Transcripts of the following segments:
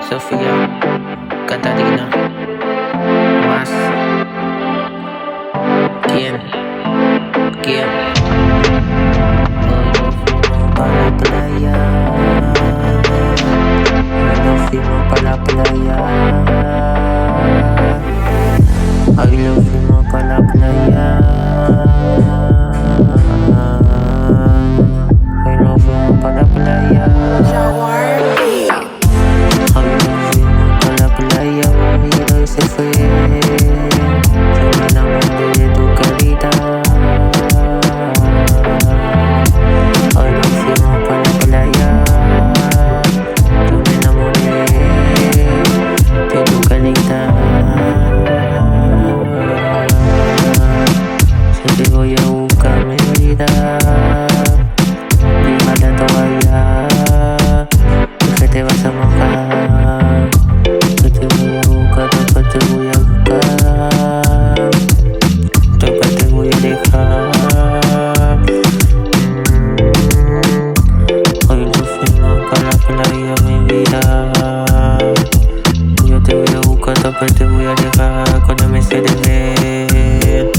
Sofía, Catarina, más. ¿Quién? ¿Quién? Hoy nos fuimos pa' la playa. Hoy nos fuimos pa' la playa. Hoy nos fuimos pa' la playa. Hoy nos fuimos pa' la playa. Hoy nos fuimos pa' la playa, y hoy se fue. Yo me enamoré de tu carita. Hoy nos fuimos pa' la playa. Yo me enamoré de tu carita. Yo te voy a buscar mi vida. Dígale a tu allá que te vas a mojar. Que te voy a buscar, después te voy a buscar. Después te voy a dejar. Hoy nos fuimos pa' la playa, mi vida. Yo te voy a buscar, después te voy a dejar. Cuando me se ver.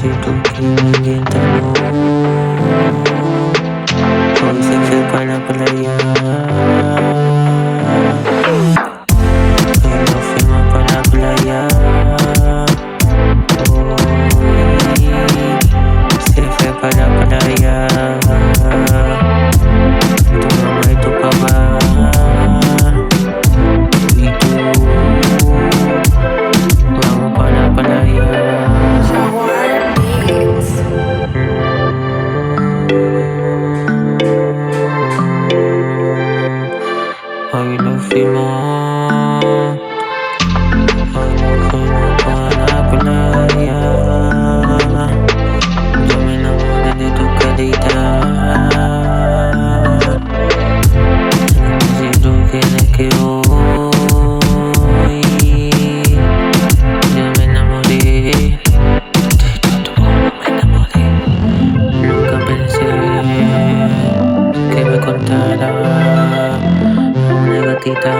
Si tú quieres, inténtalo. Hoy se fue pa' la playa. Hoy nos fuimos pa' la playa. Hoy se fue pa' la playa. Tu mamá y tu papá. Y tú. Vamos pa' la playa. Hoy nos fuimos pa' la playa. Yo me enamoré de tu carita. Si tú quieres que voy, yo me enamoré de todo, me enamoré. Nunca pensé que me contara una gatita.